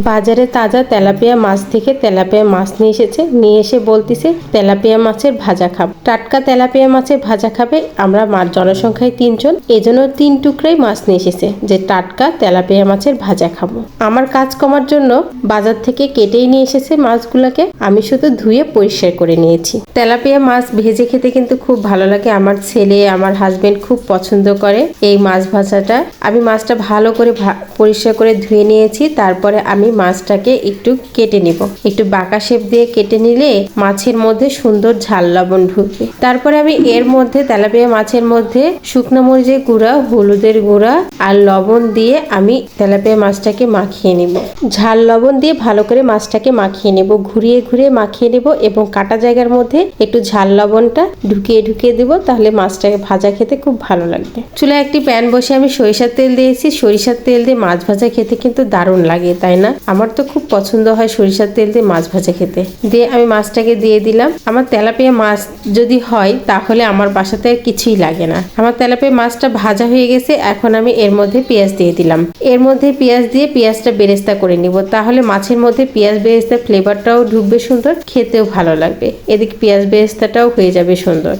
বাজারে তাজা তেলাপিয়া মাছ থেকে তেলাপিয়া মাছ নিয়ে এসেছে, নিয়ে এসে বলতেছে তেলাপিয়া মাছের ভাজা খাবো। টাটকা তেলাপিয়া মাছের ভাজা খাবে। আমরা জনসংখ্যায় 3 জন, এজন্য 3 টুকরাই মাছ নিয়ে এসেছে যে টাটকা তেলাপিয়া মাছের ভাজা খাবো। আমার কাজ কমার জন্য বাজার থেকে কেটেই নিয়ে এসেছে মাছগুলোকে, আমি শুধু ধুয়ে পরিষ্কার করে নিয়েছি। তেলাপিয়া মাছ ভেজে খেতে কিন্তু খুব ভালো লাগে। আমার ছেলে, আমার হাজবেন্ড খুব পছন্দ করে এই মাছ ভাজাটা। আমি মাছটা ভালো করে পরিষ্কার করে ধুয়ে নিয়েছি। তারপরে আমি মাছটাকে একটু কেটে নিব। একটু বাঁকা শেপ দিয়ে কেটে নিলে মাছের মধ্যে সুন্দর ঝাল লবণ ঢুকবে। তারপরে আমি এর মধ্যে তেলাপিয়া মাছের মধ্যে শুকনো মরিচের গুঁড়া, হলুদের গুঁড়া আর লবণ দিয়ে আমি তেলাপিয়া মাছটাকে মাখিয়ে নিব। ঝাল লবণ দিয়ে ভালো করে মাছটাকে মাখিয়ে নেব, ঘুরিয়ে ঘুরিয়ে মাখিয়ে নেব এবং কাটা জায়গার মধ্যে একটু ঝাল লবণটা ঢুকিয়ে ঢুকিয়ে দেব, তাহলে মাছটাকে ভাজা খেতে খুব ভালো লাগবে। চুলায় একটি প্যান বসে আমি সরিষার তেল দিয়েছি। সরিষার তেল দিয়ে মাছ ভাজা খেতে কিন্তু দারুণ লাগে, তাই না? আমার তো খুব পছন্দ হয় সরিষার তেল দিয়ে মাছ ভাজা খেতে। দিয়ে আমি মাছটাকে দিয়ে দিলাম। আমার তেলাপিয়া মাছ যদি হয় তাহলে আমার বাসাতে আর কিছুই লাগে না। আমার তেলাপিয়া মাছটা ভাজা হয়ে গেছে। এখন আমি এর মধ্যে পেঁয়াজ দিয়ে দিলাম। এর মধ্যে পেঁয়াজ দিয়ে পেঁয়াজটা বেরেস্তা করে নিব, তাহলে মাছের মধ্যে পেঁয়াজ বেরেস্তা ফ্লেভারটাও ঢুকবে সুন্দর, খেতেও ভালো লাগবে। এদিকে পেঁয়াজ বেরেস্তাটাও হয়ে যাবে সুন্দর।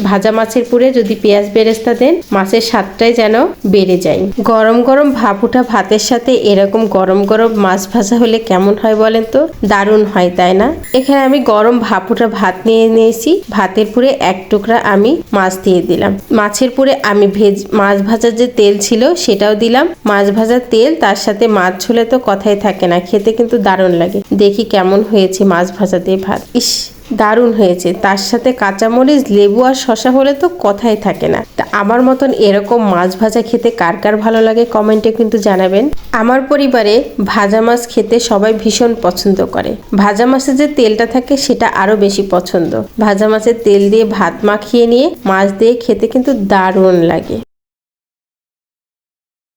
ভাজা মাছের পুরে যদি পেঁয়াজ বেরেস্তা দেন, মাছের স্বাদটাই যেন বেড়ে যায়। গরম গরম ভাপ উঠা ভাতের সাথে এরকম গরম গরম মাছ ভাজা হলে কেমন হয় বলেন তো? দারুণ হয়, তাই না? এখানে আমি গরম ভাপ উঠা ভাত নিয়ে নিয়েছি। ভাতের পুরে 1 টুকরা আমি মাছ দিয়ে দিলাম। মাছের পুরে আমি মাছ ভাজার যে তেল ছিল সেটাও দিলাম। মাছ ভাজার তেল তার সাথে মাছ ঝোলে তো কথাই থাকে না, খেতে কিন্তু দারুণ লাগে। দেখি কেমন হয়েছে মাছ ভাজা দিয়ে ভাত। ইস, দারুণ হয়েছে। তার সাথে কাঁচামরিচ, লেবু আর শসা হলে তো কথাই থাকে না। তা আমার মতন এরকম মাছ ভাজা খেতে কার কার ভালো লাগে কমেন্টে কিন্তু জানাবেন। আমার পরিবারে ভাজা মাছ খেতে সবাই ভীষণ পছন্দ করে। ভাজা মাছের যে তেলটা থাকে সেটা আরো বেশি পছন্দ। ভাজা মাছের তেল দিয়ে ভাত মাখিয়ে নিয়ে মাছ দিয়ে খেতে কিন্তু দারুণ লাগে।